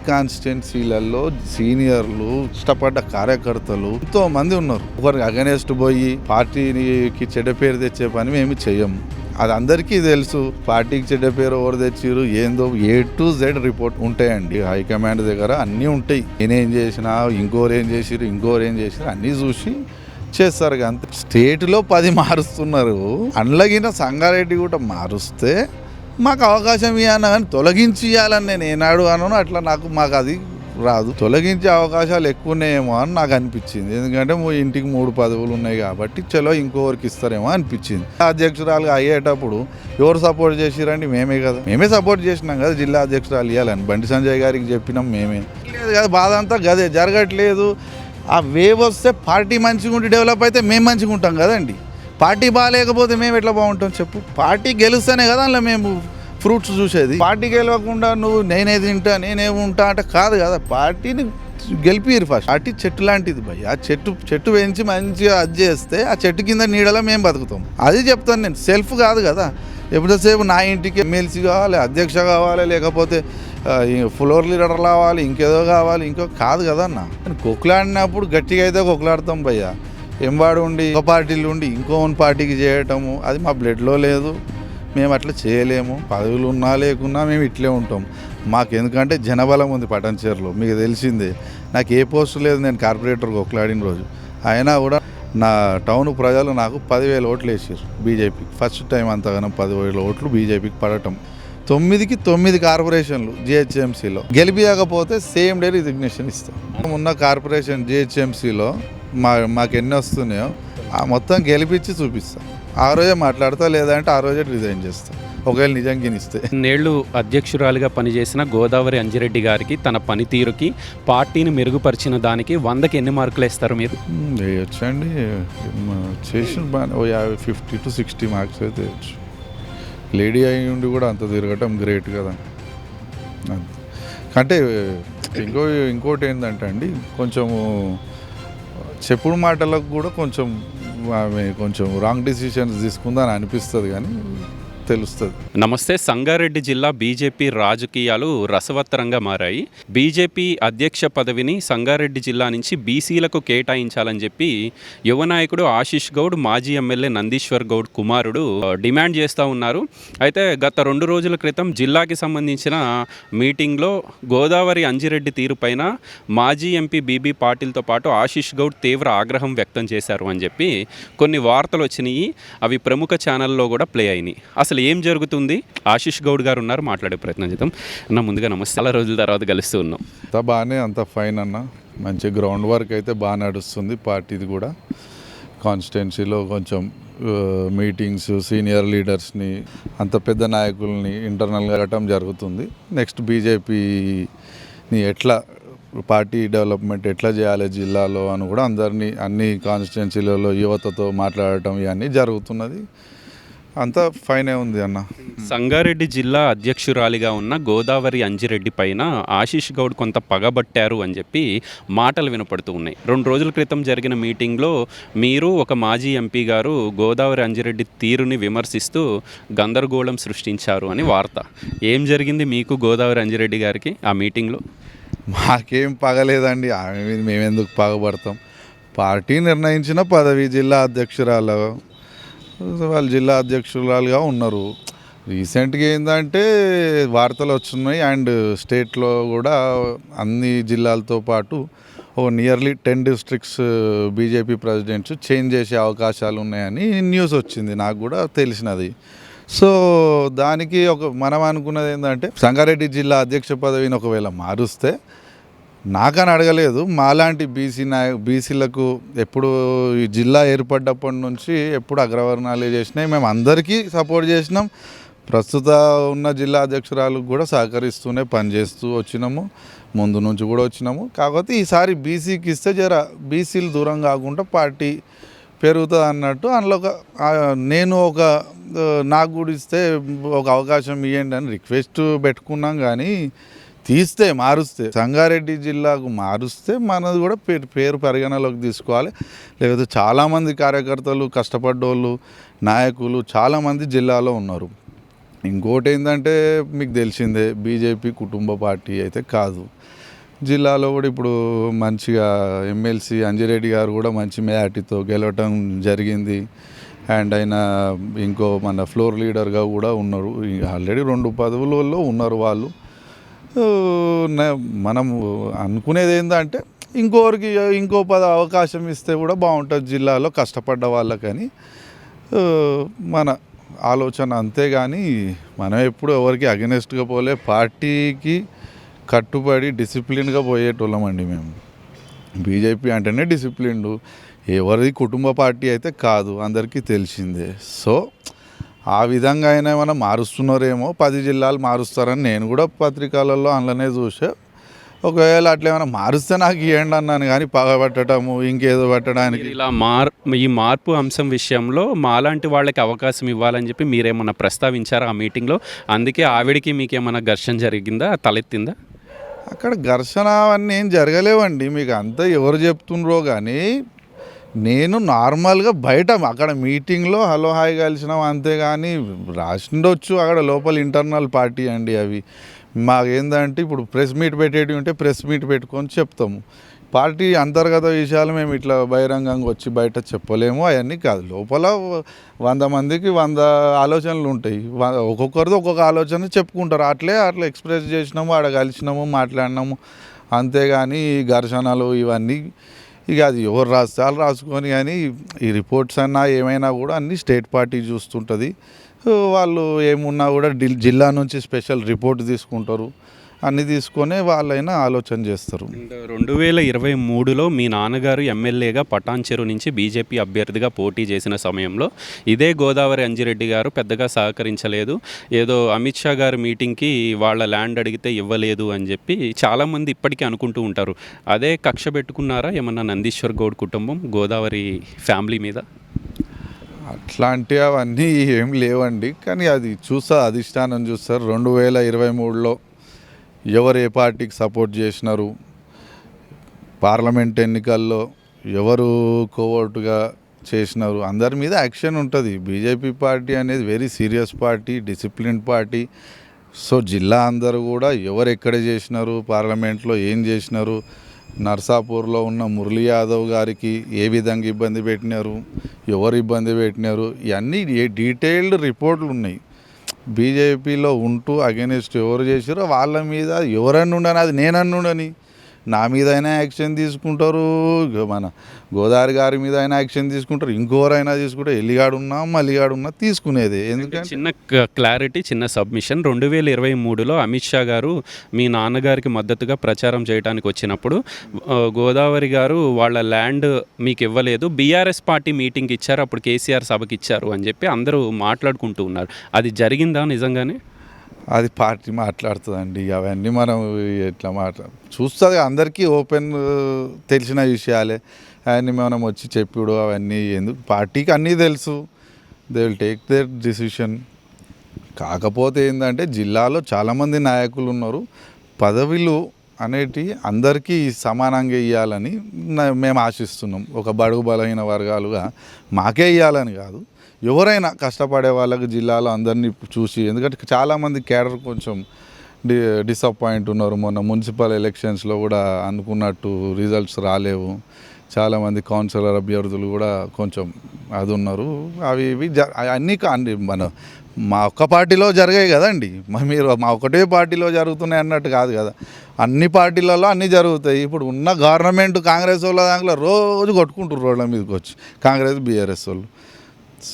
కాన్స్టిట్యున్సీలలో సీనియర్లు ఇష్టపడ్డ కార్యకర్తలు ఎంతో మంది ఉన్నారు. ఒకరికి అగెనెస్ట్ పోయి పార్టీకి చెడ్డ పేరు తెచ్చే పని మేము చెయ్యము. అది అందరికీ తెలుసు. పార్టీకి చెడ్డ పేరు ఎవరు తెచ్చిరు ఏందో A to Z రిపోర్ట్ ఉంటాయండి. హైకమాండ్ దగ్గర అన్నీ ఉంటాయి. నేనేం చేసినా ఇంకోరు ఏం చేసిరు అన్నీ చూసి చేస్తారు. అంతే. స్టేట్లో 10 మారుస్తున్నారు. అండ్లగిన సంగారెడ్డి కూడా మారుస్తే మాకు అవకాశం ఇవ్వను కానీ తొలగించి ఇవ్వాలని నేను ఏనాడు అన్నాను. అట్లా మాకు అది రాదు. తొలగించే అవకాశాలు ఎక్కువ ఉన్నాయేమో అని నాకు అనిపించింది. ఎందుకంటే ఇంటికి 3 పదవులు ఉన్నాయి కాబట్టి చలో ఇంకోరికి ఇస్తారేమో అనిపించింది. అధ్యక్షురాలుగా అయ్యేటప్పుడు ఎవరు సపోర్ట్ చేసిరండి? మేమే కదా. మేమే సపోర్ట్ చేసినాం కదా జిల్లా అధ్యక్షురాలు ఇవ్వాలని. బండి సంజయ్ గారికి చెప్పినాం మేమే. లేదు కదా, బాధ అంతా గదే జరగట్లేదు. ఆ వేవ్ వస్తే పార్టీ మంచిగా ఉండి డెవలప్ అయితే మేము మంచిగా ఉంటాం కదండి. పార్టీ బాగాలేకపోతే మేము ఎట్లా బాగుంటాం చెప్పు? పార్టీ గెలుస్తేనే కదా అందులో మేము ఫ్రూట్స్ చూసేది. పార్టీ గెలవకుండా నువ్వు నేనే తింటా నేనేమి ఉంటా అంటే కాదు కదా. పార్టీని గెలిపిరు ఫస్ట్. పార్టీ చెట్టు లాంటిది భయ్. ఆ చెట్టు పెంచి మంచిగా అది చేస్తే ఆ చెట్టు కింద నీడలో మేము బతుకుతాం. అది చెప్తాను నేను. సెల్ఫ్ కాదు కదా. ఎప్పుడసేపు నా ఇంటికి ఎమ్మెల్సీ కావాలి, అధ్యక్ష కావాలి, లేకపోతే ఫ్లోర్ లీడర్ కావాలి, ఇంకేదో కావాలి, ఇంకో కాదు కదా అన్న. కొట్లాడినప్పుడు గట్టిగా అయితే కొట్లాడతాం భయ్య. ఎంబాడు ఉండి ఒక పార్టీలు ఉండి ఇంకో పార్టీకి చేయటము అది మా బ్లడ్లో లేదు. మేము అట్లా చేయలేము. పదవులు ఉన్నా లేకున్నా మేము ఇట్లే ఉంటాం. మాకు ఎందుకంటే జనబలం ఉంది పటాన్చేరులో. మీకు తెలిసిందే. నాకు ఏ పోస్టు లేదు. నేను కార్పొరేటర్కి కొట్లాడిన రోజు అయినా కూడా నా టౌన్ ప్రజలు నాకు 10,000 ఓట్లు వేసారు బీజేపీకి. ఫస్ట్ టైం అంతగానో 10,000 ఓట్లు బీజేపీకి పడటం. 9కి 9 కార్పొరేషన్లు జిహెచ్ఎంసీలో గెలిపియకపోతే సేమ్ డే రిజిగ్నేషన్ ఇస్తాం. ఉన్న కార్పొరేషన్ జిహెచ్ఎంసీలో మాకు ఎన్ని వస్తున్నాయో మొత్తం గెలిపించి చూపిస్తాం. ఆ రోజే మాట్లాడతా, లేదంటే ఆ రోజే రిజైన్ చేస్తాం ఒకవేళ నిజంగా ఇస్తే. నేళ్ళు అధ్యక్షురాలుగా పనిచేసిన గోదావరి అంజిరెడ్డి గారికి తన పనితీరుకి పార్టీని మెరుగుపరిచిన దానికి 100కి ఎన్ని మార్కులు వేస్తారు మీరు? వేయొచ్చండి. చేసిన బాగా 50 to 60 మార్క్స్ అయితే వేయచ్చు. లేడీ అయి ఉండి కూడా అంత తిరగటం గ్రేట్ కదా. అంటే ఇంకోటి ఏంటంటే అండి, కొంచెము చెప్పుడు మాటలకు కూడా కొంచెం రాంగ్ డిసిషన్స్ తీసుకుందని అనిపిస్తుంది కానీ తెలుస్తుంది. నమస్తే. సంగారెడ్డి జిల్లా బీజేపీ రాజకీయాలు రసవత్తరంగా మారాయి. బీజేపీ అధ్యక్ష పదవిని సంగారెడ్డి జిల్లా నుంచి బీసీలకు కేటాయించాలని చెప్పి యువ నాయకుడు ఆశీష్ గౌడ్, మాజీ ఎమ్మెల్యే నందీశ్వర్ గౌడ్ కుమారుడు డిమాండ్ చేస్తూ ఉన్నారు. అయితే గత 2 రోజుల క్రితం జిల్లాకి సంబంధించిన మీటింగ్లో గోదావరి అంజిరెడ్డి తీరుపైన మాజీ ఎంపీ బీబీ పాటిల్తో పాటు ఆశీష్ గౌడ్ తీవ్ర ఆగ్రహం వ్యక్తం చేశారు అని చెప్పి కొన్ని వార్తలు వచ్చినాయి. అవి ప్రముఖ ఛానల్లో కూడా ప్లే అయినాయి. అసలు ఏం జరుగుతుంది? ఆశీష్ గౌడ్ గారు ఉన్నారు, మాట్లాడే ప్రయత్నం చేద్దాం. అన్న ముందుగా నమస్తే. చాలా రోజుల తర్వాత కలుస్తూ ఉన్నాం. అంత బాగానే, అంత ఫైన్ అన్న. మంచి గ్రౌండ్ వర్క్ అయితే బాగా నడుస్తుంది పార్టీది కూడా. కాన్స్టిట్యున్సీలో కొంచెం మీటింగ్స్, సీనియర్ లీడర్స్ని, అంత పెద్ద నాయకుల్ని ఇంటర్నల్గా వెళ్ళటం జరుగుతుంది. నెక్స్ట్ బీజేపీని ఎట్లా పార్టీ డెవలప్మెంట్ ఎట్లా చేయాలి జిల్లాలో అని కూడా అన్ని కాన్స్టిట్యున్సీలలో యువతతో మాట్లాడటం ఇవన్నీ జరుగుతున్నది. అంతా ఫైనే ఉంది అన్న. సంగారెడ్డి జిల్లా అధ్యక్షురాలిగా ఉన్న గోదావరి అంజిరెడ్డి పైన ఆశీష్ గౌడ్ కొంత పగబట్టారు అని చెప్పి మాటలు వినపడుతూ ఉన్నాయి. 2 రోజుల క్రితం జరిగిన మీటింగ్లో మీరు ఒక మాజీ ఎంపీ గారు గోదావరి అంజిరెడ్డి తీరుని విమర్శిస్తూ గందరగోళం సృష్టించారు అని వార్త. ఏం జరిగింది మీకు గోదావరి అంజిరెడ్డి గారికి ఆ మీటింగ్లో? మాకేం పగలేదండి. మేమెందుకు పగబడతాం? పార్టీ నిర్ణయించిన పదవి జిల్లా అధ్యక్షురాలు, వాళ్ళు జిల్లా అధ్యక్షురాలుగా ఉన్నారు. రీసెంట్గా ఏంటంటే వార్తలు వస్తున్నాయి. అండ్ స్టేట్లో కూడా అన్ని జిల్లాలతో పాటు nearly 10 districts BJP presidents change చేసే అవకాశాలు ఉన్నాయని న్యూస్ వచ్చింది. నాకు కూడా తెలిసినది. సో దానికి మనం అనుకున్నది ఏంటంటే సంగారెడ్డి జిల్లా అధ్యక్ష పదవిని ఒకవేళ మారుస్తే, నాకని అడగలేదు, మాలాంటి బీసీలకు ఎప్పుడు ఈ జిల్లా ఏర్పడ్డప్పటి నుంచి ఎప్పుడు అగ్రవర్ణాలే చేసినాయి. మేము అందరికీ సపోర్ట్ చేసినాం. ప్రస్తుత ఉన్న జిల్లా అధ్యక్షురాలకు కూడా సహకరిస్తూనే పనిచేస్తూ వచ్చినాము. ముందు నుంచి కూడా వచ్చినాము. కాకపోతే ఈసారి బీసీకి ఇస్తే బీసీలు దూరం కాకుండా పార్టీ పెరుగుతుంది అన్నట్టు అందులో నేను నాకు కూడా ఇస్తే ఒక అవకాశం ఇవ్వండి అని రిక్వెస్ట్ పెట్టుకున్నాం. కానీ మారుస్తే సంగారెడ్డి జిల్లాకు మారుస్తే మనది కూడా పేరు పరిగణలోకి తీసుకోవాలి. లేకపోతే చాలామంది కార్యకర్తలు, కష్టపడ్డోళ్ళు, నాయకులు చాలామంది జిల్లాలో ఉన్నారు. ఇంకోటి ఏంటంటే మీకు తెలిసిందే, బీజేపీ కుటుంబ పార్టీ అయితే కాదు. జిల్లాలో కూడా ఇప్పుడు మంచిగా ఎమ్మెల్సీ అంజిరెడ్డి గారు కూడా మంచి మెజార్టీతో గెలవటం జరిగింది. అండ్ ఆయన ఇంకో మన ఫ్లోర్ లీడర్గా కూడా ఉన్నారు. ఆల్రెడీ 2 పదవులలో ఉన్నారు వాళ్ళు. మనము అనుకునేది ఏంటంటే ఇంకోరికి ఇంకో అవకాశం ఇస్తే కూడా బాగుంటుంది జిల్లాలో కష్టపడ్డ వాళ్ళకని మన ఆలోచన. అంతేగాని మనం ఎప్పుడు ఎవరికి అగెనెస్ట్గా పోలే, పార్టీకి కట్టుబడి డిసిప్లిన్గా పోయేటోళ్ళమండి మేము. బీజేపీ అంటేనే డిసిప్లిన్డ్, ఎవరిది కుటుంబ పార్టీ అయితే కాదు, అందరికీ తెలిసిందే. సో ఆ విధంగా అయినా ఏమైనా మారుస్తున్నారేమో, 10 జిల్లాలు మారుస్తారని నేను కూడా పత్రికలలో అందులోనే చూసా. ఒకవేళ అట్లా ఏమైనా మారుస్తే నాకు ఇవ్వండి అన్నాను, కానీ పగబట్టడము ఇంకేదో పెట్టడానికి. ఇలా ఈ మార్పు అంశం విషయంలో మాలాంటి వాళ్ళకి అవకాశం ఇవ్వాలని చెప్పి మీరేమన్నా ప్రస్తావించారా ఆ మీటింగ్లో? అందుకే ఆవిడికి మీకేమన్నా ఘర్షణ జరిగిందా, తలెత్తిందా? అక్కడ ఘర్షణ అవన్నీ ఏం జరగలేవండి. మీకు అంతా ఎవరు చెప్తుండ్రో కానీ నేను నార్మల్గా బయట అక్కడ మీటింగ్లో హలో హాయ్ కలిసినాం అంతేగాని రాసిండొచ్చు అక్కడ లోపల ఇంటర్నల్ పార్టీ అండి అవి. మాకేందంటే ఇప్పుడు ప్రెస్ మీట్ పెట్టేటివి ఉంటే ప్రెస్ మీట్ పెట్టుకొని చెప్తాము. పార్టీ అంతర్గత విషయాలు మేము ఇట్లా బహిరంగంగా వచ్చి బయట చెప్పలేము, అవన్నీ కాదు. లోపల 100 మందికి 100 ఆలోచనలు ఉంటాయి, ఒక్కొక్కరిది ఒక్కొక్క ఆలోచన చెప్పుకుంటారు. అట్లా ఎక్స్ప్రెస్ చేసినాము, ఆడ కలిసినాము, మాట్లాడినాము. అంతేగాని ఈ ఘర్షణలు ఇవన్నీ ఇక అది ఎవరు రాస్తే వాళ్ళు రాసుకొని, కానీ ఈ రిపోర్ట్స్ అన్నా ఏమైనా కూడా అన్నీ స్టేట్ పార్టీ చూస్తుంటుంది. వాళ్ళు ఏమున్నా కూడా జిల్లా నుంచి స్పెషల్ రిపోర్ట్ తీసుకుంటారు, అన్నీ తీసుకొని వాళ్ళైనా ఆలోచన చేస్తారు. 2023లో మీ నాన్నగారు ఎమ్మెల్యేగా పటాన్చెరు నుంచి బీజేపీ అభ్యర్థిగా పోటీ చేసిన సమయంలో ఇదే గోదావరి అంజిరెడ్డి గారు పెద్దగా సహకరించలేదు, ఏదో అమిత్ షా గారి మీటింగ్కి వాళ్ళ ల్యాండ్ అడిగితే ఇవ్వలేదు అని చెప్పి చాలామంది ఇప్పటికీ అనుకుంటూ ఉంటారు. అదే కక్ష పెట్టుకున్నారా ఏమన్నా నందీశ్వర్ గౌడ్ కుటుంబం గోదావరి ఫ్యామిలీ మీద? అట్లాంటివి అవన్నీ ఏం లేవండి, కానీ అది అధిష్టానం చూస్తారు. 2023లో ఎవరు ఏ పార్టీకి సపోర్ట్ చేసినారు, పార్లమెంట్ ఎన్నికల్లో ఎవరు కోవర్టుగా చేసినారు, అందరి మీద యాక్షన్ ఉంటుంది. బీజేపీ పార్టీ అనేది very serious party, discipline party. So జిల్లా అందరూ కూడా ఎవరు ఎక్కడ చేసినారు, పార్లమెంట్లో ఏం చేసినారు, నర్సాపూర్లో ఉన్న మురళీ యాదవ్ గారికి ఏ విధంగా ఇబ్బంది పెట్టినారు, ఎవరు ఇబ్బంది పెట్టినారు, ఇవన్నీ డీటెయిల్డ్ రిపోర్ట్లు ఉన్నాయి. బీజేపీలో ఉంటూ అగెనిస్ట్ ఎవరు చేసారో వాళ్ళ మీద ఎవరన్నా ఉండని, అది నేనన్నుండని, నా మీద అయినా యాక్షన్ తీసుకుంటారు, మన గోదావరి గారి మీద అయినా యాక్షన్ తీసుకుంటారు, ఇంకోరైనా తీసుకుంటారు. ఎల్లిగాడున్నా మల్లిగాడున్నా తీసుకునేది. ఎందుకంటే చిన్న క్లారిటీ, చిన్న సబ్మిషన్. 2023లో అమిత్ షా గారు మీ నాన్నగారికి మద్దతుగా ప్రచారం చేయడానికి వచ్చినప్పుడు గోదావరి గారు వాళ్ళ ల్యాండ్ మీకు ఇవ్వలేదు, బీఆర్ఎస్ పార్టీ మీటింగ్ ఇచ్చారు, అప్పుడు కేసీఆర్ సభకి ఇచ్చారు అని చెప్పి అందరూ మాట్లాడుకుంటూ ఉన్నారు. అది జరిగిందా నిజంగానే? అది పార్టీ మాట్లాడుతుందండి, అవన్నీ మనం ఎట్లా చూస్తుంది, అందరికీ ఓపెన్ తెలిసిన విషయాలే. అవన్నీ మనం వచ్చి చెప్పుడు అవన్నీ ఎందుకు, పార్టీకి అన్నీ తెలుసు, they will take their decision. కాకపోతే ఏంటంటే జిల్లాలో చాలామంది నాయకులు ఉన్నారు, పదవులు అనేటివి అందరికీ సమానంగా ఇవ్వాలని మేము ఆశిస్తున్నాం. ఒక బడుగు బలహీన వర్గాలుగా మాకే ఇవ్వాలని కాదు, ఎవరైనా కష్టపడే వాళ్ళకి జిల్లాలో అందరినీ చూసి. ఎందుకంటే చాలామంది కేడర్ కొంచెం డిసప్పాయింట్ ఉన్నారు. మొన్న మున్సిపల్ ఎలక్షన్స్లో కూడా అనుకున్నట్టు రిజల్ట్స్ రాలేవు. చాలామంది కౌన్సిలర్ అభ్యర్థులు కూడా కొంచెం అది ఉన్నారు. అవి ఇవి అన్నీ మా ఒక్క పార్టీలో జరిగాయి కదండి, మీరు మా ఒకటే పార్టీలో జరుగుతున్నాయి అన్నట్టు కాదు కదా, అన్ని పార్టీలలో అన్నీ జరుగుతాయి. ఇప్పుడు ఉన్న గవర్నమెంట్ కాంగ్రెస్ వాళ్ళ దాంట్లో రోజు కొట్టుకుంటారు రోడ్ల మీదకి వచ్చి, కాంగ్రెస్ బీఆర్ఎస్ వాళ్ళు.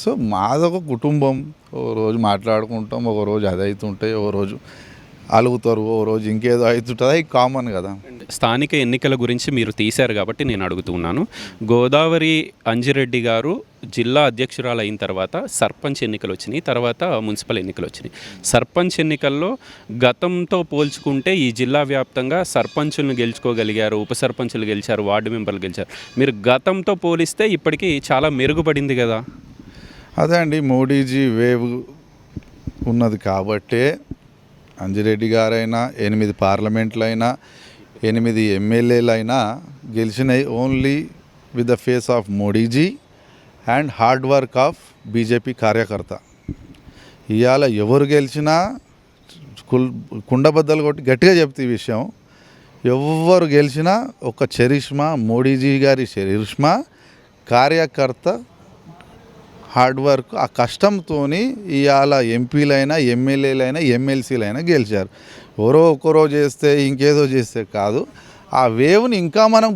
సో మాదొక కుటుంబం, ఓ రోజు మాట్లాడుకుంటాం, ఒక రోజు అది అవుతుంటాయి, ఓ రోజు అలుగుతారు, ఓ రోజు ఇంకేదో అవుతుంటుంది, అది కామన్ కదా. స్థానిక ఎన్నికల గురించి మీరు తీశారు కాబట్టి నేను అడుగుతున్నాను. గోదావరి అంజిరెడ్డి గారు జిల్లా అధ్యక్షురాలు అయిన తర్వాత సర్పంచ్ ఎన్నికలు వచ్చినాయి, తర్వాత మున్సిపల్ ఎన్నికలు వచ్చినాయి. సర్పంచ్ ఎన్నికల్లో గతంతో పోల్చుకుంటే ఈ జిల్లా వ్యాప్తంగా సర్పంచులను గెలుచుకోగలిగారు, ఉప సర్పంచులు గెలిచారు, వార్డు మెంబర్లు గెలిచారు. మీరు గతంతో పోలిస్తే ఇప్పటికీ చాలా మెరుగుపడింది కదా. అదే అండి, మోడీజీ వేవ్ ఉన్నది కాబట్టే అంజిరెడ్డి గారైనా 8 పార్లమెంట్లైనా 8 ఎమ్మెల్యేలైనా గెలిచినాయి only with the face of Modiji and hard work of BJP కార్యకర్త. ఇవాళ ఎవరు గెలిచినా కుండబద్దలు కొట్టి గట్టిగా చెప్తే ఈ విషయం, ఎవరు గెలిచినా ఒక చరిష్మా, మోడీజీ గారి చరిష్మా, కార్యకర్త హార్డ్ వర్క్, ఆ కష్టంతో ఇవాళ ఎంపీలైనా, ఎమ్మెల్యేలైనా, ఎమ్మెల్సీలైనా గెలిచారు. ఎవరో ఒకరో చేస్తే ఇంకేదో చేస్తే కాదు, ఆ వేవ్ని మనం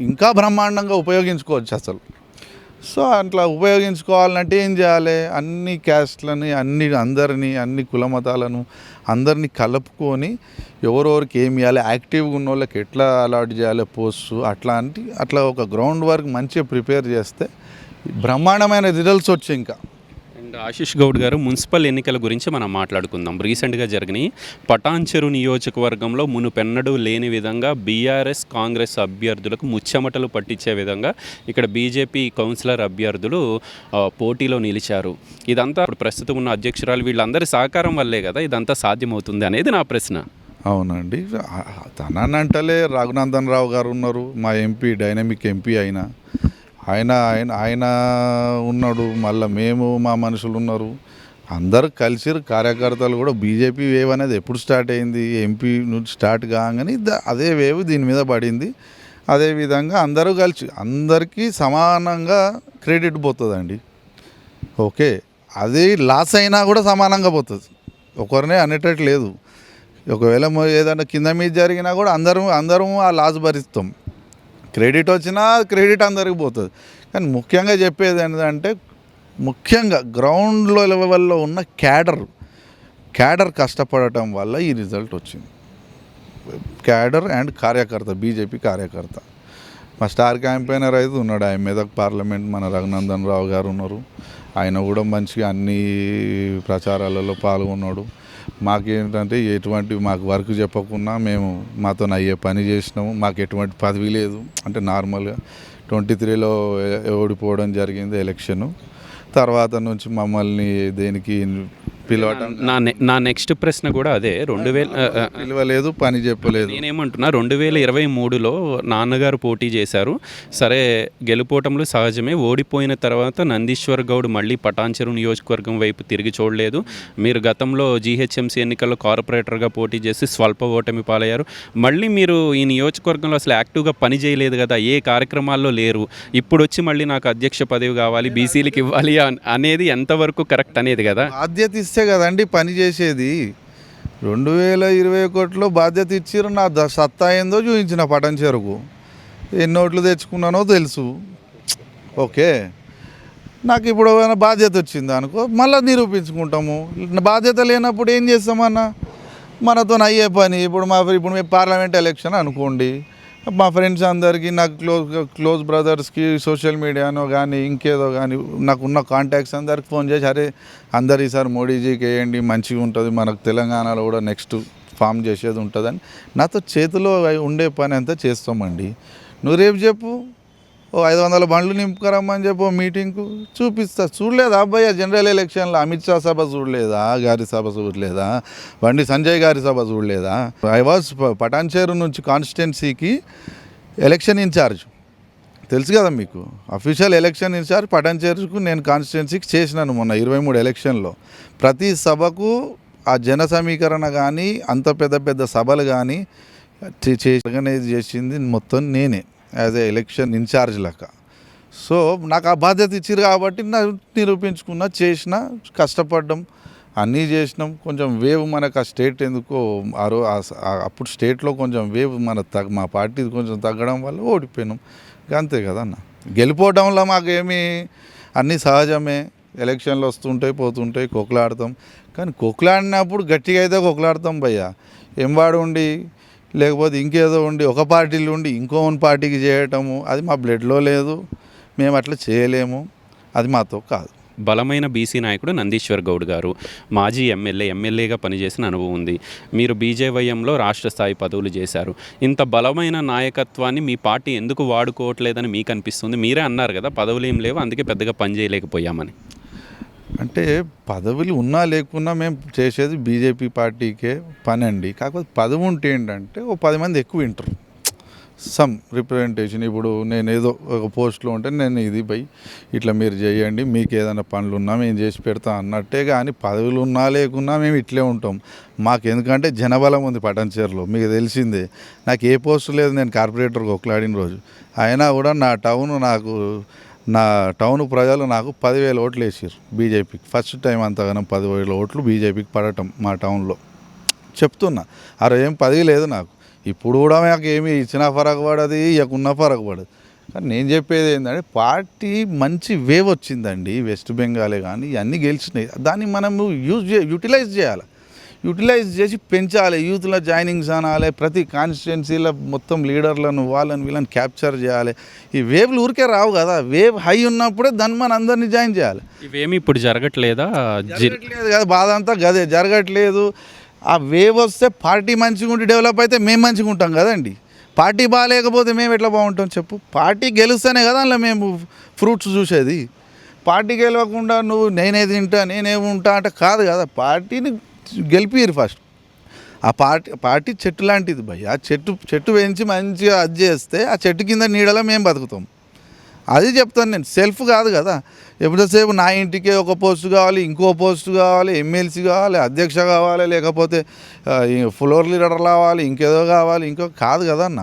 ఇంకా బ్రహ్మాండంగా ఉపయోగించుకోవచ్చు అసలు. సో అట్లా ఉపయోగించుకోవాలంటే ఏం చేయాలి? అన్ని క్యాస్ట్లని, అన్ని కుల మతాలను అందరినీ కలుపుకొని ఎవరెవరికి ఏమి ఇవ్వాలి, యాక్టివ్గా ఉన్న వాళ్ళకి ఎట్లా అలాట్ చేయాలి పోస్టు, అట్లా ఒక గ్రౌండ్ వర్క్ మంచిగా ప్రిపేర్ చేస్తే బ్రహ్మాండమైన రిజల్ట్స్ వచ్చాయి. ఇంకా అండ్ ఆశీష్ గౌడ్ గారు, మున్సిపల్ ఎన్నికల గురించి మనం మాట్లాడుకుందాం. రీసెంట్గా జరిగినాయి. పటాన్చెరు నియోజకవర్గంలో మునుపెన్నడూ లేని విధంగా బీఆర్ఎస్ కాంగ్రెస్ అభ్యర్థులకు ముచ్చెమటలు పట్టించే విధంగా ఇక్కడ బీజేపీ కౌన్సిలర్ అభ్యర్థులు పోటీలో నిలిచారు. ఇదంతా ఇప్పుడు ప్రస్తుతం ఉన్న అధ్యక్షురాలు వీళ్ళందరి సహకారం వల్లే కదా ఇదంతా సాధ్యమవుతుంది అనేది నా ప్రశ్న. అవునండి, తనంటలే రఘునందన్ రావు గారు ఉన్నారు, మా ఎంపీ, డైనమిక్ ఎంపీ ఆయన ఉన్నాడు, మళ్ళీ మేము మా మనుషులు ఉన్నారు, అందరు కలిసి కార్యకర్తలు కూడా. బీజేపీ వేవ్ అనేది ఎప్పుడు స్టార్ట్ అయింది? ఎంపీ నుంచి స్టార్ట్ కాగానే అదే వేవ్ దీని మీద పడింది. అదేవిధంగా అందరూ కలిసి అందరికీ సమానంగా క్రెడిట్ పోతుందండి. ఓకే, అది లాస్ అయినా కూడా సమానంగా పోతుంది, ఒకరినే అనేటట్టు లేదు. ఒకవేళ ఏదైనా కింద మీద జరిగినా కూడా అందరం ఆ లాస్ భరిస్తాం. క్రెడిట్ వచ్చినా క్రెడిట్ అందరికి పోతుంది. కానీ ముఖ్యంగా చెప్పేది ఏంటంటే, ముఖ్యంగా గ్రౌండ్ లెవెల్లో ఉన్న క్యాడర్ కష్టపడటం వల్ల ఈ రిజల్ట్ వచ్చింది. క్యాడర్ అండ్ కార్యకర్త, బీజేపీ కార్యకర్త. మా స్టార్ క్యాంపెయినర్ అయితే ఉన్నాడు, ఆయన మీద పార్లమెంట్ మన రఘునందన్ రావు గారు ఉన్నారు, ఆయన కూడా మంచిగా అన్ని ప్రచారాలలో పాల్గొన్నాడు. మాకేంటంటే మాకు వర్క్ చెప్పకుండా మేము మాతో అయ్యే పని చేసినాము. మాకు ఎటువంటి పదవి లేదు, అంటే నార్మల్గా 23లో ఓడిపోవడం జరిగింది ఎలక్షను. తర్వాత నుంచి మమ్మల్ని దేనికి పిలవటం. నా నెక్స్ట్ ప్రశ్న కూడా అదే. పిలవలేదు, పని చెప్పలేదు. నేనేమంటున్నా, 2023లో నాన్నగారు పోటీ చేశారు, సరే గెలుపోవటంలో సహజమే. ఓడిపోయిన తర్వాత నందీశ్వర్ గౌడ్ మళ్ళీ పటాన్చెరు నియోజకవర్గం వైపు తిరిగి చూడలేదు. మీరు గతంలో జీహెచ్ఎంసీ ఎన్నికల్లో కార్పొరేటర్గా పోటీ చేసి స్వల్ప ఓటమి పాలయ్యారు. మళ్ళీ మీరు ఈ నియోజకవర్గంలో అసలు యాక్టివ్గా పని చేయలేదు కదా, ఏ కార్యక్రమాల్లో లేరు. ఇప్పుడు వచ్చి మళ్ళీ నాకు అధ్యక్ష పదవి కావాలి, బీసీలకి ఇవ్వాలి అనేది ఎంతవరకు కరెక్ట్ అనేది కదా. బాధ్యత ఇస్తే కదండి పని చేసేది. 2021లో బాధ్యత ఇచ్చిర్రు, నా సత్తా ఏందో చూపించిన పటాన్చెరుకు. ఎన్ని ఓట్లు తెచ్చుకున్నానో తెలుసు. ఓకే, నాకు ఇప్పుడు ఏమైనా బాధ్యత వచ్చింది అనుకో, మళ్ళీ నిరూపించుకుంటాము. బాధ్యత లేనప్పుడు ఏం చేస్తామన్నా, మనతో అయ్యే పని. ఇప్పుడు మేము పార్లమెంట్ ఎలక్షన్ అనుకోండి, మా ఫ్రెండ్స్ అందరికీ, నాకు క్లోజ్ బ్రదర్స్కి సోషల్ మీడియానో కానీ ఇంకేదో కానీ నాకున్న కాంటాక్ట్స్ అందరికి ఫోన్ చేసి, అరే అందరు ఈసారి మోడీజీకి వేయండి, మంచిగా ఉంటుంది, మనకు తెలంగాణలో కూడా నెక్స్ట్ ఫామ్ చేసేది ఉంటుందని నాతో చేతిలో ఉండే పని అంతా చేస్తామండి. నువ్వు రేపు చెప్పు, 500 బండ్లు నింపుకరమ్మని చెప్పు మీటింగ్కు, చూపిస్తా. చూడలేదా అబ్బాయి జనరల్ ఎలక్షన్లో అమిత్ షా సభ చూడలేదా, గారి సభ చూడలేదా, బండి సంజయ్ గారి సభ చూడలేదా? ఐ వాజ్ పటాన్చెరు నుంచి కాన్స్టిట్యున్సీకి ఎలక్షన్ ఇన్ఛార్జ్, తెలుసు కదా మీకు. అఫీషియల్ ఎలక్షన్ ఇన్ఛార్జ్ పటాన్చెరుకు నేను కాన్స్టిట్యున్సీకి చేసినాను మొన్న 23 ఎలక్షన్లో. ప్రతి సభకు ఆ జన సమీకరణ కానీ, అంత పెద్ద సభలు కానీ ఆర్గనైజ్ చేసింది మొత్తం నేనే, యాజ్ ఏ ఎలక్షన్ ఇన్ఛార్జ్ లెక్క. సో నాకు ఆ బాధ్యత ఇచ్చారు కాబట్టి నిరూపించుకున్నా, చేసిన, కష్టపడ్డం, అన్నీ చేసినాం. కొంచెం వేవ్ మనకు ఆ స్టేట్ ఎందుకో అప్పుడు స్టేట్లో కొంచెం వేవ్ మా పార్టీ కొంచెం తగ్గడం వల్ల ఓడిపోయినాం, అంతే కదన్న. గెలిపోవడంలో మాకేమీ అన్నీ సహజమే. ఎలక్షన్లు వస్తుంటాయి పోతుంటాయి, కొట్లాడతాం. కానీ కొట్లాడినప్పుడు గట్టిగా అయితే కొట్లాడతాం భయ్యా. ఎంవాడు ఉండి లేకపోతే ఇంకేదో ఉండి ఒక పార్టీలో ఉండి ఇంకో పార్టీకి చేయటము అది మా బ్లడ్లో లేదు, మేము అట్లా చేయలేము, అది మాతో కాదు. బలమైన బీసీ నాయకుడు నందీశ్వర్ గౌడ్ గారు, మాజీ ఎమ్మెల్యేగా పనిచేసిన అనుభవం ఉంది. మీరు బీజేవైఎంలో రాష్ట్ర స్థాయి పదవులు చేశారు. ఇంత బలమైన నాయకత్వాన్ని మీ పార్టీ ఎందుకు వాడుకోవట్లేదని మీకు అనిపిస్తుంది? మీరే అన్నారు కదా పదవులు ఏం లేవు, అందుకే పెద్దగా పని చేయలేకపోయామని. అంటే పదవులు ఉన్నా లేకున్నా మేము చేసేది బీజేపీ పార్టీకే పని అండి. కాకపోతే పదవి ఉంటే ఏంటంటే 10 మంది ఎక్కువ వింటారు. Some representation. ఇప్పుడు నేను ఏదో ఒక పోస్ట్లో ఉంటే నేను ఇది పోయి ఇట్లా మీరు చేయండి, మీకు ఏదైనా పనులు ఉన్నా మేము చేసి పెడతాం అన్నట్టే. కానీ పదవులు ఉన్నా లేకున్నా మేము ఇట్లే ఉంటాం. మాకు ఎందుకంటే జనబలం ఉంది పటాన్చేరులో, మీకు తెలిసిందే. నాకు ఏ పోస్టు లేదు, నేను కార్పొరేటర్కి ఒకలాడిన రోజు. అయినా కూడా నా టౌన్ ప్రజలు నాకు 10,000 ఓట్లు వేసారు బీజేపీకి. ఫస్ట్ టైం అంతగానం 10,000 ఓట్లు బీజేపీకి పడటం మా టౌన్లో. చెప్తున్నా, ఏం పదవి లేదు నాకు. ఇప్పుడు కూడా మాకు ఏమి ఇచ్చినా ఫరక్ పడదు, ఇవ్వకున్నా ఫరక్ పడదు. కానీ నేను చెప్పేది ఏంటంటే, పార్టీ మంచి వేవ్ వచ్చిందండి వెస్ట్ బెంగాలే, కానీ ఇవన్నీ గెలిచినాయి. దాన్ని మనము యూటిలైజ్ చేసి పెంచాలి. యూత్లో జాయినింగ్స్ అనాలి, ప్రతి కాన్స్టిట్యున్సీలో మొత్తం లీడర్లను వీళ్ళని క్యాప్చర్ చేయాలి. ఈ వేవ్లు ఊరికే రావు కదా, వేవ్ హై ఉన్నప్పుడే దాన్ని మన అందరినీ జాయిన్ చేయాలి. ఇవేమి ఇప్పుడు జరగట్లేదా? జరగట్లేదు కదా, బాధ అంతా గదే, జరగట్లేదు. ఆ వేవ్ వస్తే పార్టీ మంచిగా ఉండి డెవలప్ అయితే మేము మంచిగా ఉంటాం కదండి. పార్టీ బాగాలేకపోతే మేము ఎట్లా బాగుంటాం చెప్పు? పార్టీ గెలుస్తేనే కదా అందులో మేము ఫ్రూట్స్ చూసేది. పార్టీ గెలవకుండా నువ్వు నేనే తింటా నేనే ఉంటా అంటే కాదు కదా. పార్టీని గెలిపిరు ఫస్ట్. ఆ పార్టీ చెట్టు లాంటిది భయ్. ఆ చెట్టు పెంచి మంచిగా అది చేస్తే ఆ చెట్టు కింద నీడలో మేము బతుకుతాం. అది చెప్తాను నేను, సెల్ఫ్ కాదు కదా. ఎప్పుడసేపు నా ఇంటికే ఒక పోస్ట్ కావాలి, ఇంకో పోస్ట్ కావాలి, ఎమ్మెల్సీ కావాలి, అధ్యక్ష కావాలి, లేకపోతే ఫ్లోర్ లీడర్ కావాలి, ఇంకేదో కావాలి, కాదు కదా అన్న.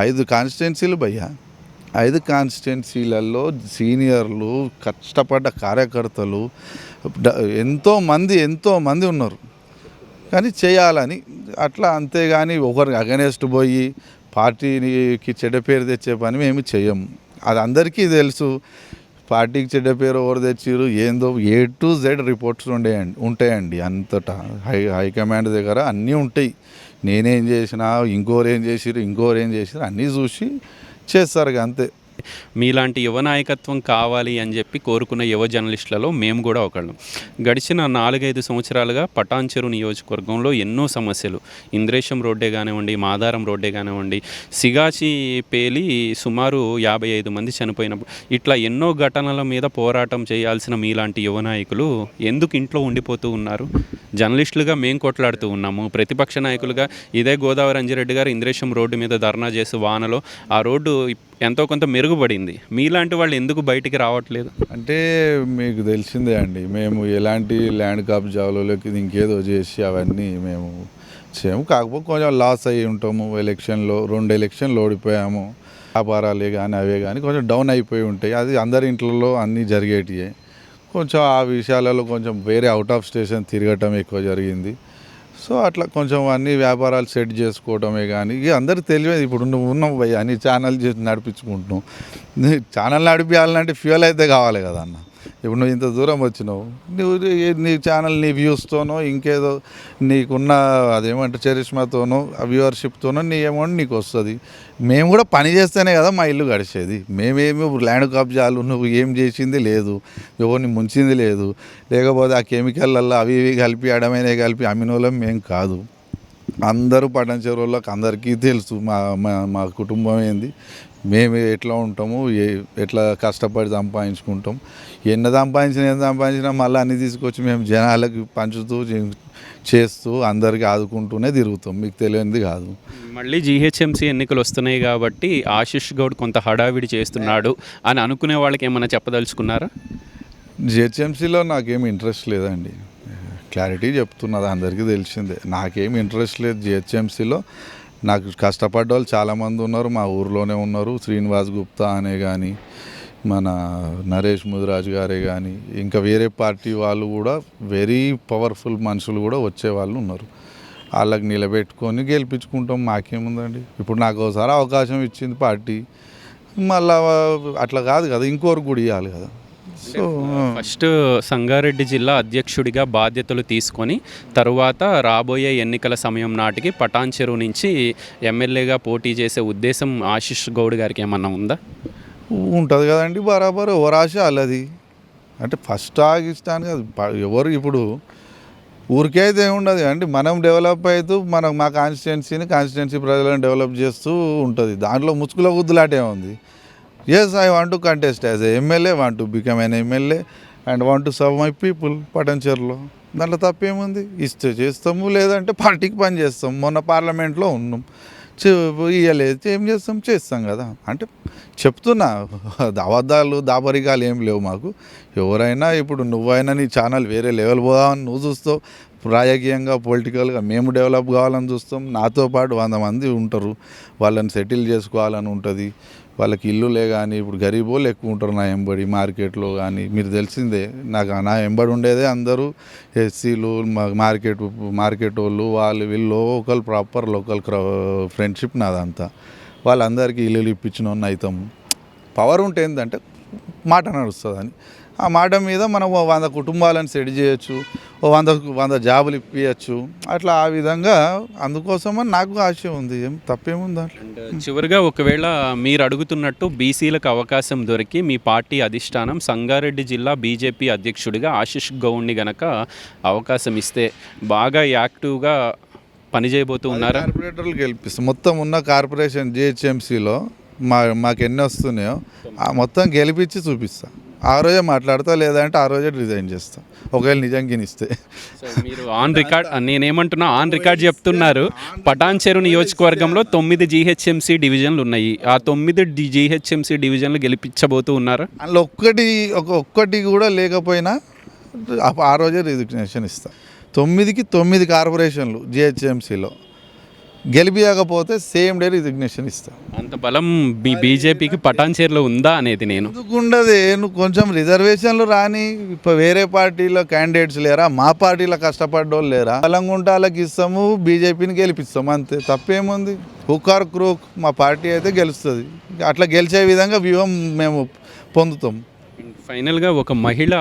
5 కాన్స్టిట్యున్సీలు భయ్యా. 5 కాన్స్టిట్యున్సీలలో సీనియర్లు, కష్టపడ్డ కార్యకర్తలు ఎంతోమంది ఉన్నారు. కానీ చేయాలని అట్లా, అంతేగాని ఒకరికి అగెనెస్ట్ పోయి పార్టీకి చెడ్డ పేరు తెచ్చే పని మేము చేయము. అది అందరికీ తెలుసు. పార్టీకి చెడ్డ పేరు ఎవరు తెచ్చిరు ఏందో A to Z రిపోర్ట్స్ ఉంటాయండి. అంతటా హైకమాండ్ దగ్గర అన్నీ ఉంటాయి. నేనేం చేసినా, ఇంకోరు ఏం చేసిరు అన్నీ చూసి చేస్తారు అంతే. మీలాంటి యువ నాయకత్వం కావాలి అని చెప్పి కోరుకున్న యువ జర్నలిస్టులలో మేము కూడా ఒకళ్ళం. గడిచిన 4-5 సంవత్సరాలుగా పటాన్చెరు నియోజకవర్గంలో ఎన్నో సమస్యలు, ఇంద్రేశం రోడ్డే కానివ్వండి, మాదారం రోడ్డే కానివ్వండి, సిగాచి పేలి సుమారు 55 మంది చనిపోయినప్పుడు, ఇట్లా ఎన్నో ఘటనల మీద పోరాటం చేయాల్సిన మీలాంటి యువ నాయకులు ఎందుకు ఇంట్లో ఉండిపోతూ ఉన్నారు? జర్నలిస్టులుగా మేము కొట్లాడుతూ ఉన్నాము, ప్రతిపక్ష నాయకులుగా ఇదే గోదావరి అంజిరెడ్డి గారు ఇంద్రేశం రోడ్డు మీద ధర్నా చేసి వానలో ఆ రోడ్డు ఎంతో కొంత మెరుగుపడింది. మీలాంటి వాళ్ళు ఎందుకు బయటికి రావట్లేదు? అంటే మీకు తెలిసిందే అండి, మేము ఎలాంటి ల్యాండ్ కబ్జాలోకి ఇంకేదో చేసి అవన్నీ మేము చేయము. కాకపోతే కొంచెం లాస్ అయ్యి ఉంటాము. 2 ఎలక్షన్లు ఓడిపోయాము. వ్యాపారాలే కానీ అవే కానీ కొంచెం డౌన్ అయిపోయి ఉంటాయి. అది అందరి ఇంట్లో అన్నీ జరిగేటివే. కొంచెం ఆ విషయాలలో కొంచెం వేరే అవుట్ ఆఫ్ స్టేషన్ తిరగటం ఎక్కువ జరిగింది. సో అట్లా కొంచెం అన్ని వ్యాపారాలు సెట్ చేసుకోవడమే. కానీ ఇక అందరికి తెలియదు. ఇప్పుడు నువ్వు ఉన్నావు భయ్య, అన్ని ఛానల్ చేసి నడిపించుకుంటున్నావు. ఛానల్ నడిపించాలంటే ఫ్యూయల్ అయితే కావాలి కదా అన్న. ఇప్పుడు నువ్వు ఇంత దూరం వచ్చినావు, నీ ఛానల్ నీ వ్యూస్తోనో ఇంకేదో నీకున్న అదేమంటే చరిష్మాతోనో వ్యూవర్షిప్తోనో నీ అమౌంట్ నీకు వస్తుంది. మేము కూడా పని చేస్తేనే కదా మా ఇల్లు గడిచేది. మేమేమి ల్యాండ్ కబ్జాలు నువ్వు ఏం చేసింది లేదు, ఎవరిని ముంచింది లేదు, లేకపోతే ఆ కెమికల్లల్లో అవి ఇవి కలిపి అడమైనా కలిపి అమ్మినోళ్ళం మేము కాదు. అందరూ పటాన్చెరు వాళ్ళకి అందరికీ తెలుసు మా కుటుంబం ఏంది, మేము ఎట్లా ఉంటాము, ఎట్లా కష్టపడి సంపాదించుకుంటాం. ఎన్ని సంపాదించినా మళ్ళీ అన్నీ తీసుకొచ్చి మేము జనాలకి పంచుతూ చేస్తూ అందరికీ ఆదుకుంటూనే తిరుగుతాం. మీకు తెలియనిది కాదు. మళ్ళీ జీహెచ్ఎంసీ ఎన్నికలు వస్తున్నాయి కాబట్టి ఆశిష్ గౌడ్ కొంత హడావిడి చేస్తున్నాడు అని అనుకునే వాళ్ళకి ఏమైనా చెప్పదలుచుకున్నారా? జిహెచ్ఎంసీలో నాకేమి ఇంట్రెస్ట్ లేదండి, క్లారిటీ చెప్తున్నది, అందరికీ తెలిసిందే. నాకేమి ఇంట్రెస్ట్ లేదు జిహెచ్ఎంసీలో. నాకు కష్టపడ్డ వాళ్ళు చాలామంది ఉన్నారు, మా ఊర్లోనే ఉన్నారు. శ్రీనివాస్ గుప్తా అనే కానీ, మన నరేష్ ముదిరాజ్ గారే కానీ, ఇంకా వేరే పార్టీ వాళ్ళు కూడా వెరీ పవర్ఫుల్ మనుషులు కూడా వచ్చేవాళ్ళు ఉన్నారు. వాళ్ళకి నిలబెట్టుకొని గెలిపించుకుంటాం. మాకేముందండి, ఇప్పుడు నాకు ఒకసారి అవకాశం ఇచ్చింది పార్టీ, మళ్ళా అట్లా కాదు కదా, ఇంకోరు కూడా ఇవ్వాలి కదా. సో ఫస్ట్ సంగారెడ్డి జిల్లా అధ్యక్షుడిగా బాధ్యతలు తీసుకొని తరువాత రాబోయే ఎన్నికల సమయం నాటికి పటాన్చెరు నుంచి ఎమ్మెల్యేగా పోటీ చేసే ఉద్దేశం ఆశిష్ గౌడ్ గారికి ఏమన్నా ఉందా? ఉంటుంది కదండి, బరాబర్ ఎవరు ఆశ వాళ్ళది. అంటే ఫస్ట్ ఆగిస్తాను కదా ఎవరు. ఇప్పుడు ఊరికే అయితే ఏముండదు అండి, మనం డెవలప్ అవుతూ మా కాన్స్టిట్యున్సీ ప్రజలను డెవలప్ చేస్తూ ఉంటుంది. దాంట్లో ముచ్చుకుల గుద్దులాటే ఉంది. Yes, I want to contest as MLA, want to become an MLA and want to serve my people పటాన్చెరులో. దాంట్లో తప్పేముంది, ఇస్తే చేస్తాము, లేదంటే పార్టీకి పని చేస్తాం. మొన్న పార్లమెంట్లో ఉన్నాం, ఇయ్యలేదు ఏం చేస్తాం, చేస్తాం కదా. అంటే చెప్తున్నా, అబద్ధాలు దాపరికాలు ఏం లేవు మాకు. ఎవరైనా ఇప్పుడు నువ్వైనా నీ ఛానల్ వేరే లెవెల్ పోదామని నువ్వు చూస్తావు, రాజకీయంగా పొలిటికల్గా మేము డెవలప్ కావాలని చూస్తాం. నాతో పాటు 100 మంది ఉంటారు, వాళ్ళని సెటిల్ చేసుకోవాలని ఉంటుంది. వాళ్ళకి ఇల్లులే కానీ ఇప్పుడు గరీబోళ్ళు ఎక్కువ ఉంటారు నా ఎంబడి మార్కెట్లో కానీ. మీరు తెలిసిందే, నా ఎంబడి ఉండేదే అందరూ ఎస్సీలు, మార్కెట్ వాళ్ళు, వాళ్ళు వీళ్ళు లోకల్ ప్రాపర్ లోకల్ ఫ్రెండ్షిప్ నాదంతా. వాళ్ళందరికీ ఇల్లులు ఇప్పించిన అవుతాం. పవర్ ఉంటే ఏంటంటే మాట నడుస్తుందని, ఆ మాట మీద మనం 100 కుటుంబాలను సెట్ చేయొచ్చు, 100 జాబులు ఇప్పించచ్చు. అట్లా ఆ విధంగా అందుకోసమని నాకు ఆశ ఉంది. ఏం తప్పేముంది దాంట్లో. చివరిగా ఒకవేళ మీరు అడుగుతున్నట్టు బీసీలకు అవకాశం దొరికి మీ పార్టీ అధిష్టానం సంగారెడ్డి జిల్లా బీజేపీ అధ్యక్షుడిగా ఆశిష్ గౌడ్ని గనక అవకాశం ఇస్తే బాగా యాక్టివ్గా పనిచేయబోతూ ఉన్నారా? కార్పొరేటర్లు గెలిపిస్తాం. మొత్తం ఉన్న కార్పొరేషన్ జిహెచ్ఎంసీలో మాకు ఎన్ని వస్తున్నాయో మొత్తం గెలిపించి చూపిస్తా. ఆ రోజే మాట్లాడతా, లేదంటే ఆ రోజే రిజైన్ చేస్తా, ఒకవేళ నిజంగా ఇస్తే. సో మీరు ఆన్ రికార్డ్, నేనేమంటున్నా ఆన్ రికార్డ్ చెప్తున్నారు. పటాన్చెరు నియోజకవర్గంలో 9 జీహెచ్ఎంసీ డివిజన్లు ఉన్నాయి. ఆ 9 జీహెచ్ఎంసీ డివిజన్లు గెలిపించబోతూ ఉన్నారు. అందులో ఒక్కటి కూడా లేకపోయినా ఆ రోజే రిజిగ్నేషన్ ఇస్తా. 9కి 9 కార్పొరేషన్లు జిహెచ్ఎంసీలో గెలిపియకపోతే సేమ్ డే రిజిగ్నేషన్ ఇస్తా. అంత బలం మీ బీజేపీకి పటాన్చెరులో ఉందా అనేది నేను. ఎందుకుండదే, నువ్వు కొంచెం రిజర్వేషన్లు రాని, ఇప్పుడు వేరే పార్టీలో క్యాండిడేట్స్ లేరా, మా పార్టీలో కష్టపడ్డోళ్ళు లేరా, బలంగుంటాలకు ఇస్తాము, బీజేపీని గెలిపిస్తాము, అంతే. తప్పేముంది. హుకార్ క్రూక్ మా పార్టీ అయితే గెలుస్తుంది. అట్లా గెలిచే విధంగా వ్యూహం మేము పొందుతాం. ఫైనల్గా ఒక మహిళ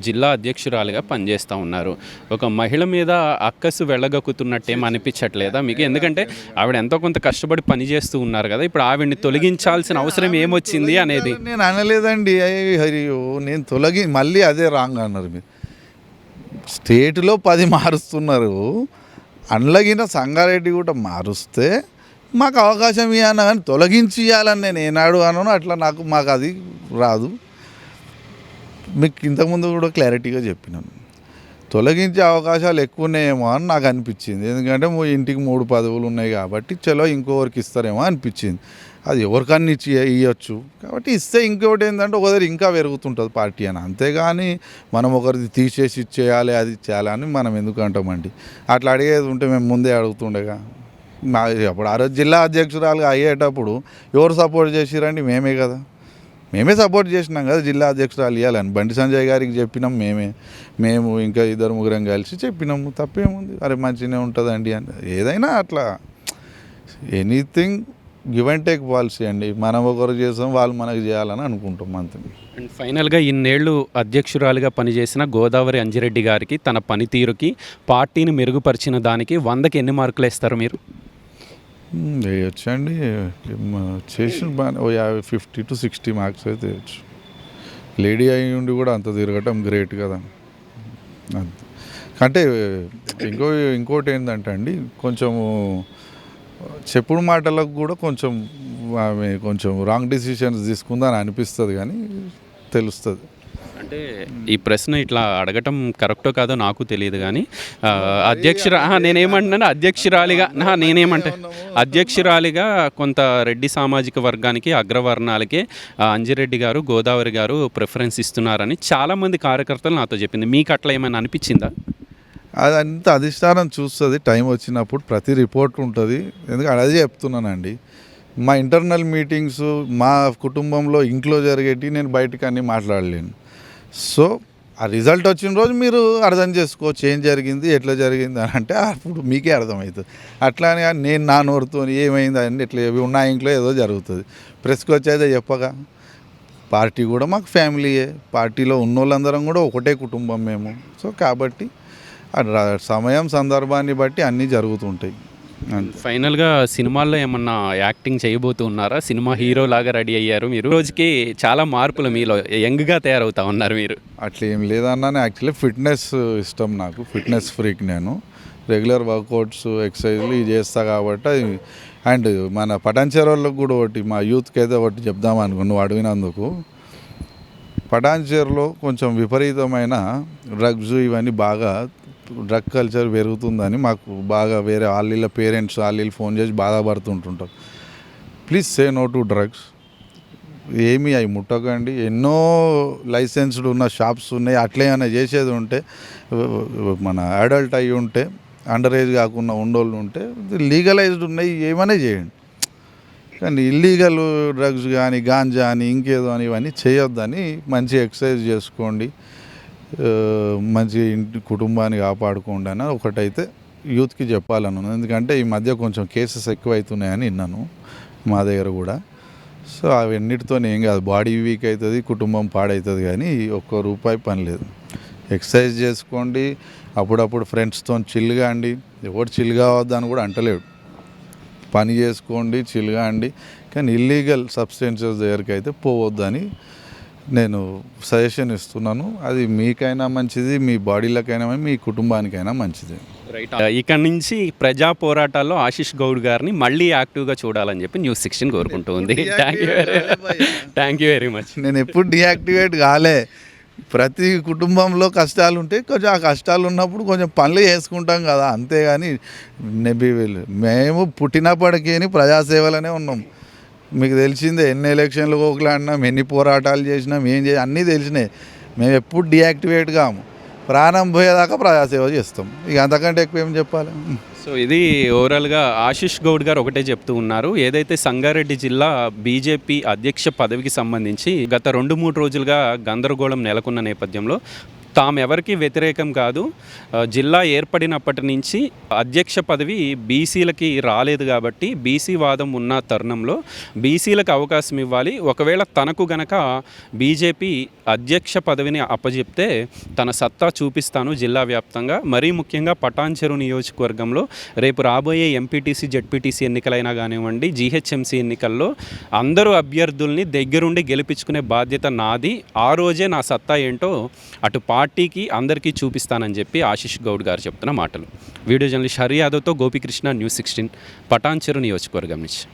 జిల్లా అధ్యక్షురాలుగా పనిచేస్తూ ఉన్నారు. ఒక మహిళ మీద అక్కసు వెళ్ళగక్కుతున్నట్టేం అనిపించట్లేదా మీకు? ఎందుకంటే ఆవిడ ఎంతో కొంత కష్టపడి పనిచేస్తూ ఉన్నారు కదా, ఇప్పుడు ఆవిడని తొలగించాల్సిన అవసరం ఏమొచ్చింది అనేది. నేను అనలేదండి, అయ్యో నేను మళ్ళీ అదే రాంగ్ అన్నారు మీరు. స్టేట్లో 10 మారుస్తున్నారు, అండ్లగిన సంగారెడ్డి కూడా మారుస్తే మాకు అవకాశం ఇవ్వను, కానీ తొలగించి ఇవ్వాలని నేను ఏనాడు అన్నాను. అట్లా మాకు అది రాదు. మీకు ఇంతకుముందు కూడా క్లారిటీగా చెప్పినాను, తొలగించే అవకాశాలు ఎక్కువ ఉన్నాయేమో అని నాకు అనిపించింది. ఎందుకంటే ఇంటికి 3 పదవులు ఉన్నాయి కాబట్టి చలో ఇంకొకరికి ఇస్తారేమో అనిపించింది. అది ఎవరికన్నా ఇవ్వచ్చు కాబట్టి ఇస్తే ఇంకొకటి ఏంటంటే ఒకసారి ఇంకా పెరుగుతుంటుంది పార్టీ అని. అంతేగాని మనం ఒకరిది తీసేసి ఇచ్చేయాలి, అది చేయాలని మనం ఎందుకు అంటామండి. అట్లా అడిగేది ఉంటే మేము ముందే అడుగుతుండేగా. అప్పుడు ఆ రోజు జిల్లా అధ్యక్షురాలుగా అయ్యేటప్పుడు ఎవరు సపోర్ట్ చేసిరండి? మేమే కదా, మేమే సపోర్ట్ చేసినాం కదా జిల్లా అధ్యక్షురాలు ఇవ్వాలని. బండి సంజయ్ గారికి చెప్పినాం, మేము ఇంకా 2-3 కలిసి చెప్పినాము. తప్పేముంది, అరే మంచిగానే ఉంటుందండి అని. ఏదైనా అట్లా anything give and take policy అండి. మనం ఒకరు చేసాం, వాళ్ళు మనకు చేయాలని అనుకుంటాం, అంతే. అండ్ ఫైనల్గా ఇన్నేళ్లు అధ్యక్షురాలుగా పనిచేసిన గోదావరి అంజిరెడ్డి గారికి, తన పనితీరుకి, పార్టీని మెరుగుపరిచిన దానికి 100కి ఎన్ని మార్కులు ఇస్తారు మీరు? వేయొచ్చండి, చేసిన బాగా 50 to 60 మార్క్స్ అయితే వేయచ్చు. లేడీ అయి ఉండి కూడా అంత తిరగటం గ్రేట్ కదా. అంటే ఇంకోటి ఏంటంటే అండి, కొంచెము చెప్పుడు మాటలకు కూడా ఆమె కొంచెం రాంగ్ డిసిషన్స్ తీసుకుందని అనిపిస్తుంది, కానీ తెలుస్తుంది. అంటే ఈ ప్రశ్న ఇట్లా అడగటం కరెక్టో కాదో నాకు తెలియదు, కానీ నేనేమంటున్నాను అధ్యక్షురాలిగా కొంత రెడ్డి సామాజిక వర్గానికి, అగ్రవర్ణాలకే అంజిరెడ్డి గారు, గోదావరి గారు ప్రిఫరెన్స్ ఇస్తున్నారని చాలామంది కార్యకర్తలు నాతో చెప్పింది. మీకు అట్లా ఏమైనా అనిపించిందా? అదంతా అధిష్టానం చూస్తుంది, టైం వచ్చినప్పుడు ప్రతి రిపోర్ట్ ఉంటుంది. ఎందుకంటే అదే చెప్తున్నానండి, మా ఇంటర్నల్ మీటింగ్స్ మా కుటుంబంలో ఇంట్లో జరిగేటి నేను బయటకు అన్నీ మాట్లాడలేను. సో ఆ రిజల్ట్ వచ్చిన రోజు మీరు అర్థం చేసుకోవచ్చు ఏం జరిగింది, ఎట్లా జరిగింది అని. అంటే అప్పుడు మీకే అర్థమవుతుంది. అట్లా అని నేను నా నోరుతో ఏమైంది అని ఎట్లా ఉన్న ఇంట్లో ఏదో జరుగుతుంది, ప్రెస్కి వచ్చేదే చెప్పగా. పార్టీ కూడా మాకు ఫ్యామిలీయే, పార్టీలో ఉన్న వాళ్ళందరం కూడా ఒకటే కుటుంబం మేము. సో కాబట్టి సమయం సందర్భాన్ని బట్టి అన్నీ జరుగుతుంటాయి. ఫైనల్గా సినిమాల్లో ఏమన్నా యాక్టింగ్ చేయబోతూ ఉన్నారా? సినిమా హీరో లాగా రెడీ అయ్యారు మీరు, రోజుకి చాలా మార్పులు మీలో, యంగ్గా తయారవుతా ఉన్నారు మీరు. అట్లా ఏం లేదన్నా, యాక్చువల్లీ ఫిట్నెస్ ఇష్టం నాకు, ఫిట్నెస్ ఫ్రీక్ నేను. రెగ్యులర్ వర్కౌట్స్, ఎక్సర్సైజ్లు ఇవి చేస్తా కాబట్టి. అండ్ మన పటాన్చెరు వాళ్ళకి కూడా ఒకటి, మా యూత్కి అయితే ఒకటి చెప్దామనుకో, నువ్వు అడిగినందుకు. పటాన్చెరులో కొంచెం విపరీతమైన డ్రగ్స్ ఇవన్నీ బాగా డ్రగ్ కల్చర్ పెరుగుతుందని మాకు బాగా వేరే వాళ్ళ పేరెంట్స్ వాళ్ళు ఫోన్ చేసి బాధపడుతుంటుంటారు. Please say no to drugs. ఏమి అవి ముట్టకండి. ఎన్నో లైసెన్స్డ్ ఉన్న షాప్స్ ఉన్నాయి. అట్లే ఏమైనా చేసేది ఉంటే మన అడల్ట్ అయ్యి ఉంటే అండర్ ఏజ్ కాకుండా ఉండోళ్ళు ఉంటే లీగలైజ్డ్ ఉన్నాయి, ఏమైనా చేయండి. కానీ ఇల్లీగల్ డ్రగ్స్ కానీ గాంజా అని ఇంకేదో అని ఇవన్నీ చేయొద్దని మంచి ఎక్సర్సైజ్ చేసుకోండి, మంచి ఇంటి కుటుంబాన్ని కాపాడుకోండి అని ఒకటైతే యూత్కి చెప్పాలను. ఎందుకంటే ఈ మధ్య కొంచెం కేసెస్ ఎక్కువవుతున్నాయని విన్నాను మా దగ్గర కూడా. సో అవన్నిటితో ఏం కాదు, బాడీ వీక్ అవుతుంది, కుటుంబం పాడవుతుంది, కానీ ఒక్క రూపాయి పని లేదు. ఎక్సర్సైజ్ చేసుకోండి, అప్పుడప్పుడు ఫ్రెండ్స్తో చిల్గా అండి. ఎవరు చిల్గా అవద్దని కూడా అంటలేడు. పని చేసుకోండి, చిల్గా అండి, కానీ ఇల్లీగల్ సబ్స్టెన్సెస్ దగ్గరికి అయితే పోవద్దని నేను సజెషన్ ఇస్తున్నాను. అది మీకైనా మంచిది, మీ బాడీలకైనా మీ కుటుంబానికైనా మంచిది. రైట్. ఇక్కడ నుంచి ప్రజా పోరాటాల్లో ఆశీష్ గౌడ్ గారిని మళ్ళీ యాక్టివ్గా చూడాలని చెప్పి న్యూస్16 కోరుకుంటూ ఉంది. Thank you very much. నేను ఎప్పుడు డియాక్టివేట్ కాలే. ప్రతి కుటుంబంలో కష్టాలు ఉంటాయి, కొంచెం ఆ కష్టాలు ఉన్నప్పుడు కొంచెం పనులు చేసుకుంటాం కదా, అంతేగాని మేము పుట్టినప్పటికీ ప్రజాసేవలోనే ఉన్నాం. మీకు తెలిసిందే, ఎన్ని ఎలక్షన్లు కోకలాడినాం, ఎన్ని పోరాటాలు చేసినాం, ఏం అన్నీ తెలిసినాయి. మేము ఎప్పుడు డియాక్టివేట్ కాము, ప్రాణం పోయేదాకా ప్రజాసేవ చేస్తాం. ఇక అంతకంటే ఎక్కువ ఏం చెప్పాలి. సో ఇది ఓవరాల్గా ఆశీష్ గౌడ్ గారు ఒకటే చెప్తూ ఉన్నారు. ఏదైతే సంగారెడ్డి జిల్లా బీజేపీ అధ్యక్ష పదవికి సంబంధించి గత 2-3 రోజులుగా గందరగోళం నెలకొన్న నేపథ్యంలో తాము ఎవరికి వ్యతిరేకం కాదు, జిల్లా ఏర్పడినప్పటి నుంచి అధ్యక్ష పదవి బీసీలకి రాలేదు కాబట్టి బీసీ వాదం ఉన్న తరుణంలో బీసీలకు అవకాశం ఇవ్వాలి. ఒకవేళ తనకు గనక బీజేపీ అధ్యక్ష పదవిని అప్పజెప్తే తన సత్తా చూపిస్తాను జిల్లా వ్యాప్తంగా. మరీ ముఖ్యంగా పటాన్చెరు నియోజకవర్గంలో రేపు రాబోయే ఎంపీటీసీ జెడ్పీటీసీ ఎన్నికలైనా కానివ్వండి, జీహెచ్ఎంసీ ఎన్నికల్లో అందరూ అభ్యర్థుల్ని దగ్గరుండి గెలిపించుకునే బాధ్యత నాది. ఆ రోజే నా సత్తా ఏంటో అటు పార్టీకి అందరికీ చూపిస్తానని చెప్పి ఆశీష్ గౌడ్ గారు చెప్తున్న మాటలు. వీడియో జర్నలిస్ట్ హరి యాదవ్తో గోపికృష్ణ, న్యూస్16, పటాన్చెరు నియోజకవర్గం నుంచి.